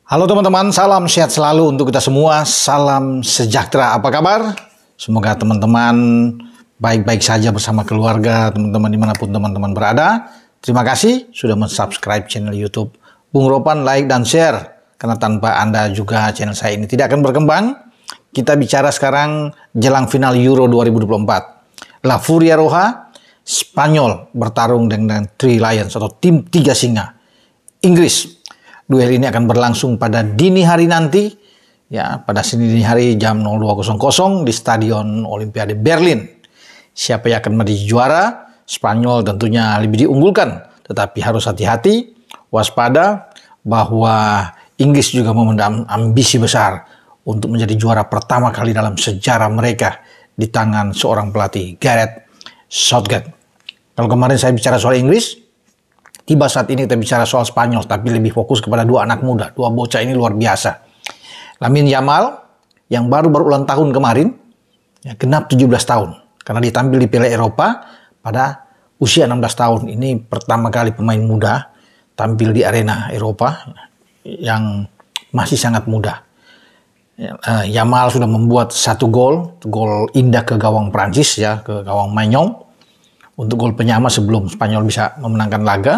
Halo teman-teman, salam sehat selalu untuk kita semua, salam sejahtera. Apa kabar? Semoga teman-teman baik-baik saja bersama keluarga, teman-teman dimanapun teman-teman berada. Terima kasih sudah mensubscribe channel YouTube Bung Ropan, like dan share. Karena tanpa Anda juga channel saya ini tidak akan berkembang. Kita bicara sekarang jelang final Euro 2024. La Furia Roja, Spanyol bertarung dengan Three Lions atau tim tiga singa, Inggris. Duel ini akan berlangsung pada dini hari nanti, ya, pada dini hari jam 02.00 di Stadion Olimpiade Berlin. Siapa yang akan menjadi juara? Spanyol tentunya lebih diunggulkan, tetapi harus hati-hati, waspada bahwa Inggris juga memendam ambisi besar untuk menjadi juara pertama kali dalam sejarah mereka di tangan seorang pelatih, Gareth Southgate. Kalau kemarin saya bicara soal Inggris, tiba saat ini kita bicara soal Spanyol, tapi lebih fokus kepada dua anak muda, dua bocah ini luar biasa. Lamine Yamal yang baru ulang tahun kemarin, ya, genap 17 tahun, karena ditampil di Piala Eropa pada usia 16 tahun. Ini pertama kali pemain muda tampil di arena Eropa yang masih sangat muda. Yamal sudah membuat satu gol indah ke gawang Prancis, ya, ke gawang Maignan, untuk gol penyama sebelum Spanyol bisa memenangkan laga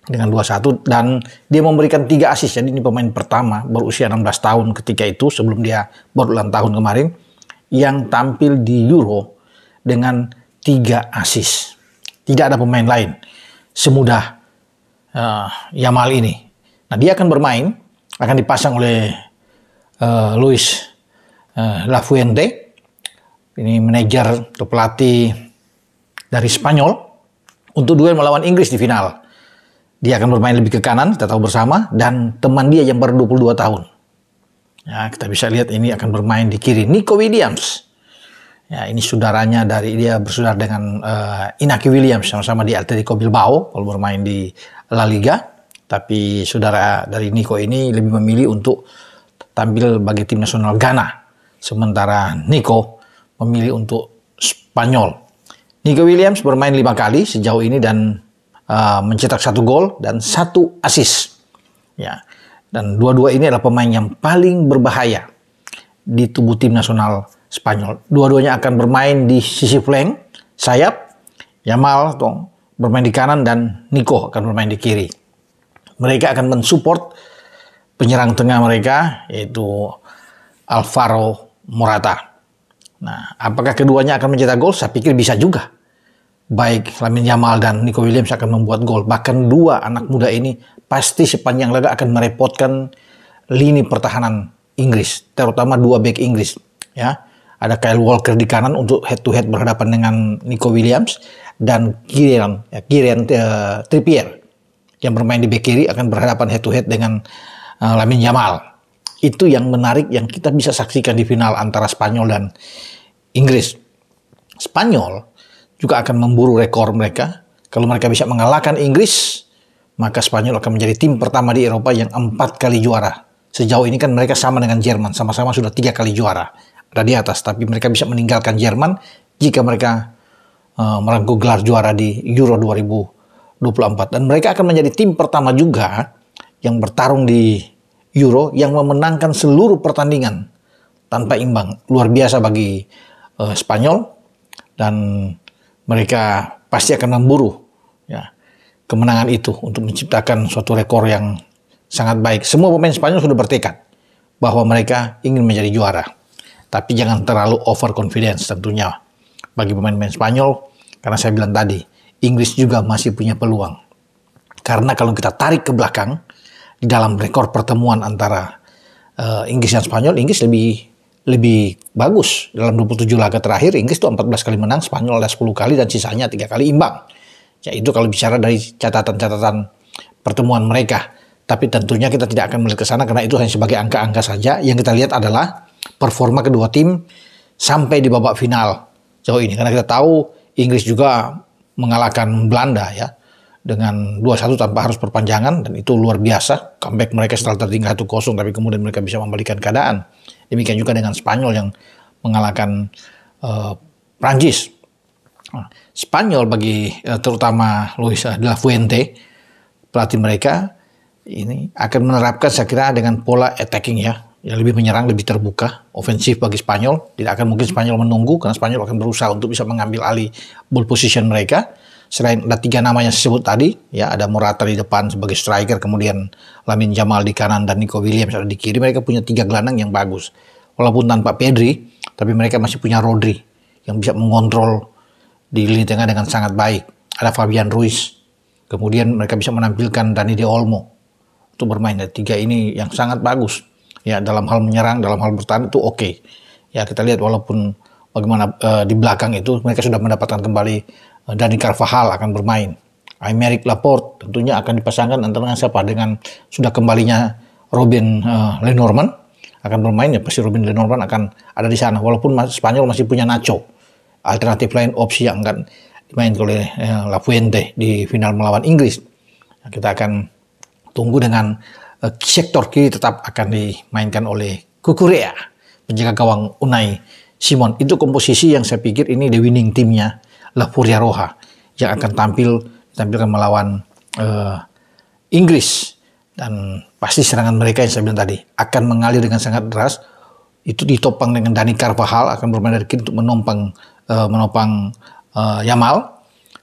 dengan 2-1, dan dia memberikan 3 assist. Jadi ini pemain pertama berusia 16 tahun ketika itu, sebelum dia baru ulang tahun kemarin, yang tampil di Euro dengan 3 assist. Tidak ada pemain lain semudah Yamal ini. Nah, dia akan bermain, akan dipasang oleh Luis Lafuente, ini manajer atau pelatih dari Spanyol, untuk duel melawan Inggris di final. Dia akan bermain lebih ke kanan, kita tahu bersama, dan teman dia yang baru 22 tahun. Ya, kita bisa lihat ini akan bermain di kiri, Nico Williams. Ya, ini saudaranya dia bersaudara dengan Inaki Williams, sama-sama di Atletico Bilbao kalau bermain di La Liga. Tapi saudara dari Nico ini lebih memilih untuk tampil bagi tim nasional Ghana, sementara Nico memilih untuk Spanyol. Nico Williams bermain 5 kali sejauh ini dan mencetak 1 gol dan 1 assist. Ya. Dan dua-dua ini adalah pemain yang paling berbahaya di tubuh tim nasional Spanyol. Dua-duanya akan bermain di sisi flank, sayap. Yamal bermain di kanan dan Nico akan bermain di kiri. Mereka akan mensupport penyerang tengah mereka, yaitu Alvaro Morata. Nah, apakah keduanya akan mencetak gol? Saya pikir bisa juga. Baik Lamine Yamal dan Nico Williams akan membuat gol. Bahkan dua anak muda ini pasti sepanjang laga akan merepotkan lini pertahanan Inggris, terutama dua bek Inggris. Ya, ada Kyle Walker di kanan untuk head to head berhadapan dengan Nico Williams, dan Kieran Trippier yang bermain di bek kiri akan berhadapan head to head dengan Lamine Yamal. Itu yang menarik yang kita bisa saksikan di final antara Spanyol dan Inggris. Spanyol juga akan memburu rekor mereka. Kalau mereka bisa mengalahkan Inggris, maka Spanyol akan menjadi tim pertama di Eropa yang 4 kali juara. Sejauh ini kan mereka sama dengan Jerman, sama-sama sudah 3 kali juara. Ada di atas, tapi mereka bisa meninggalkan Jerman jika mereka merengkuh gelar juara di Euro 2024. Dan mereka akan menjadi tim pertama juga yang bertarung di Euro yang memenangkan seluruh pertandingan tanpa imbang. Luar biasa bagi Spanyol, dan mereka pasti akan memburu, ya, kemenangan itu untuk menciptakan suatu rekor yang sangat baik. Semua pemain Spanyol sudah bertekad bahwa mereka ingin menjadi juara. Tapi jangan terlalu overconfidence tentunya bagi pemain-pemain Spanyol, karena saya bilang tadi, Inggris juga masih punya peluang. Karena kalau kita tarik ke belakang, di dalam rekor pertemuan antara Inggris dan Spanyol, Inggris lebih bagus. Dalam 27 laga terakhir, Inggris itu 14 kali menang, Spanyol ada 10 kali dan sisanya 3 kali imbang. Ya, itu kalau bicara dari catatan-catatan pertemuan mereka. Tapi tentunya kita tidak akan melihat ke sana karena itu hanya sebagai angka-angka saja. Yang kita lihat adalah performa kedua tim sampai di babak final jauh ini. Karena kita tahu Inggris juga mengalahkan Belanda, ya, dengan 2-1 tanpa harus perpanjangan, dan itu luar biasa. Comeback mereka setelah tertinggal 1-0, tapi kemudian mereka bisa membalikan keadaan. Demikian juga dengan Spanyol yang mengalahkan Prancis. Spanyol bagi terutama Luis de la Fuente, pelatih mereka, ini akan menerapkan saya kira dengan pola attacking ya, yang lebih menyerang, lebih terbuka, ofensif bagi Spanyol. Tidak akan mungkin Spanyol menunggu karena Spanyol akan berusaha untuk bisa mengambil alih ball position mereka. Selain ada 3 nama yang saya sebut tadi, ya ada Morata di depan sebagai striker, kemudian Lamine Yamal di kanan dan Nico Williams ada di kiri. Mereka punya 3 gelandang yang bagus. Walaupun tanpa Pedri, tapi mereka masih punya Rodri yang bisa mengontrol di lini tengah dengan sangat baik. Ada Fabian Ruiz. Kemudian mereka bisa menampilkan Dani De Olmo untuk bermain. Dan 3 ini yang sangat bagus. Ya, dalam hal menyerang, dalam hal bertahan itu oke. Ya, kita lihat walaupun bagaimana di belakang itu mereka sudah mendapatkan kembali Dani Carvajal akan bermain. Aymeric Laporte tentunya akan dipasangkan antara siapa dengan sudah kembalinya Robin Lenormand akan bermain, ya pasti Robin Lenormand akan ada di sana. Walaupun Spanyol masih punya Nacho. Alternatif lain opsi yang akan dimainkan oleh Lafuente di final melawan Inggris. Nah, kita akan tunggu dengan sektor kiri tetap akan dimainkan oleh Cucurella, penjaga gawang Unai Simon. Itu komposisi yang saya pikir ini the winning timnya La Furia Roja yang akan ditampilkan melawan Inggris. Dan pasti serangan mereka yang saya bilang tadi akan mengalir dengan sangat deras. Itu ditopang dengan Dani Carvajal akan bermain dari kiri untuk menopang Yamal.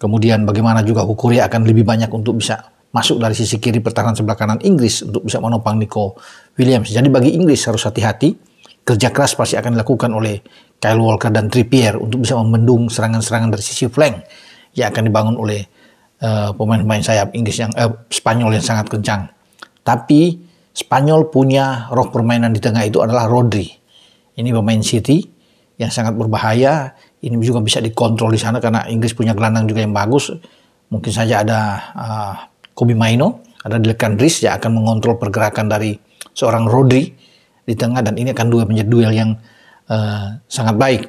Kemudian bagaimana juga Cucurella akan lebih banyak untuk bisa masuk dari sisi kiri pertahanan sebelah kanan Inggris untuk bisa menopang Nico Williams. Jadi bagi Inggris harus hati-hati. Kerja keras pasti akan dilakukan oleh Kyle Walker dan Trippier untuk bisa membendung serangan-serangan dari sisi flank yang akan dibangun oleh pemain-pemain sayap Inggris Spanyol yang sangat kencang. Tapi Spanyol punya roh permainan di tengah itu adalah Rodri. Ini pemain City yang sangat berbahaya. Ini juga bisa dikontrol di sana karena Inggris punya gelandang juga yang bagus. Mungkin saja ada Kobbie Mainoo, ada Declan Rice yang akan mengontrol pergerakan dari seorang Rodri di tengah, dan ini akan menjadi duel yang sangat baik.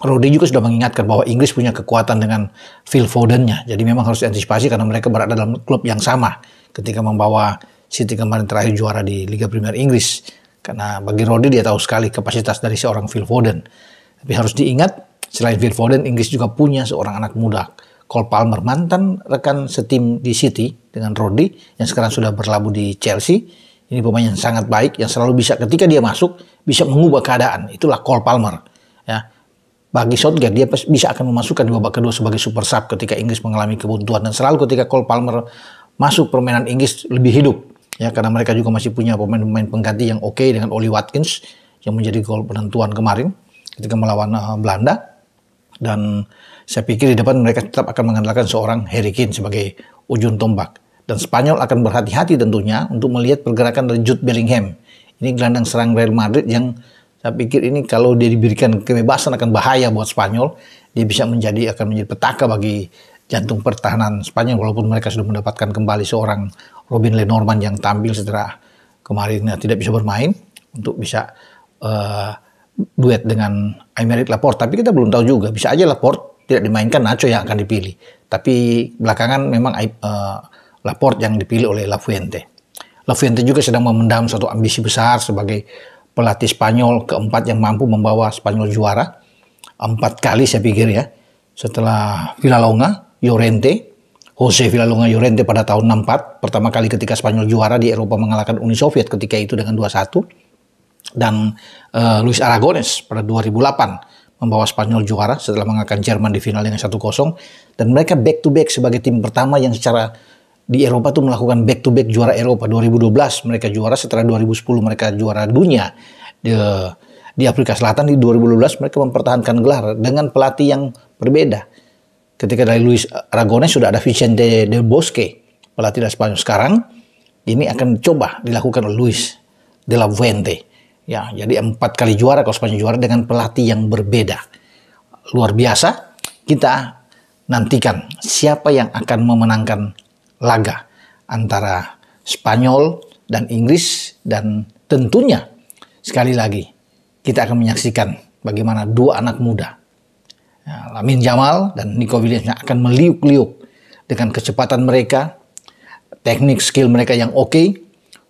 Rodri juga sudah mengingatkan bahwa Inggris punya kekuatan dengan Phil Foden-nya. Jadi memang harus diantisipasi karena mereka berada dalam klub yang sama ketika membawa City kemarin terakhir juara di Liga Premier Inggris. Karena bagi Rodri dia tahu sekali kapasitas dari seorang Phil Foden. Tapi harus diingat, selain Phil Foden, Inggris juga punya seorang anak muda, Cole Palmer, mantan rekan setim di City dengan Rodri yang sekarang sudah berlabuh di Chelsea. Ini pemain yang sangat baik, yang selalu bisa ketika dia masuk bisa mengubah keadaan. Itulah Cole Palmer. Ya, bagi Southgate dia bisa akan memasukkan di babak kedua sebagai super sub ketika Inggris mengalami kebuntuan, dan selalu ketika Cole Palmer masuk permainan Inggris lebih hidup. Ya, karena mereka juga masih punya pemain-pemain pengganti yang oke dengan Oli Watkins yang menjadi gol penentuan kemarin ketika melawan Belanda. Dan saya pikir di depan mereka tetap akan mengandalkan seorang Harry Kane sebagai ujung tombak. Dan Spanyol akan berhati-hati tentunya untuk melihat pergerakan dari Jude Bellingham. Ini gelandang serang Real Madrid yang saya pikir ini kalau dia diberikan kebebasan akan bahaya buat Spanyol. Dia bisa akan menjadi petaka bagi jantung pertahanan Spanyol, walaupun mereka sudah mendapatkan kembali seorang Robin Lenormand yang tampil setelah kemarin tidak bisa bermain untuk bisa duet dengan Aymeric Laporte. Tapi kita belum tahu juga, bisa aja Laporte tidak dimainkan, Nacho yang akan dipilih. Tapi belakangan memang Laporte yang dipilih oleh Lafuente. Lafuente juga sedang memendam suatu ambisi besar sebagai pelatih Spanyol keempat yang mampu membawa Spanyol juara 4 kali saya pikir ya. Setelah Villalonga, Llorente, Jose Villalonga Llorente pada tahun 64, pertama kali ketika Spanyol juara di Eropa mengalahkan Uni Soviet ketika itu dengan 2-1. Dan Luis Aragonés pada 2008 membawa Spanyol juara setelah mengalahkan Jerman di final dengan 1-0. Dan mereka back to back sebagai tim pertama yang secara di Eropa itu melakukan back to back juara Eropa. 2012 mereka juara, setelah 2010 mereka juara dunia di Afrika Selatan. Di 2012 mereka mempertahankan gelar dengan pelatih yang berbeda. Ketika dari Luis Aragonés sudah ada Vicente Del Bosque, pelatih dari Spanyol. Sekarang ini akan coba dilakukan oleh Luis de la Fuente. Ya, jadi 4 kali juara kalau Spanyol juara dengan pelatih yang berbeda. Luar biasa. Kita nantikan siapa yang akan memenangkan laga antara Spanyol dan Inggris, dan tentunya sekali lagi kita akan menyaksikan bagaimana 2 anak muda, Lamine Yamal dan Nico Williams, yang akan meliuk-liuk dengan kecepatan mereka, teknik skill mereka yang oke,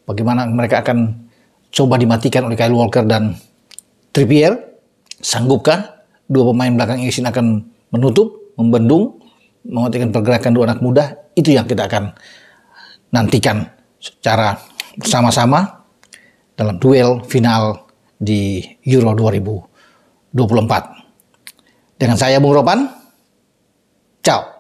bagaimana mereka akan coba dimatikan oleh Kyle Walker dan Trippier. Sanggupkah 2 pemain belakang Inggris ini akan menutup, membendung, mematikan pergerakan 2 anak muda? Itu yang kita akan nantikan secara bersama-sama dalam duel final di Euro 2024. Dengan saya Bung Ropan, ciao.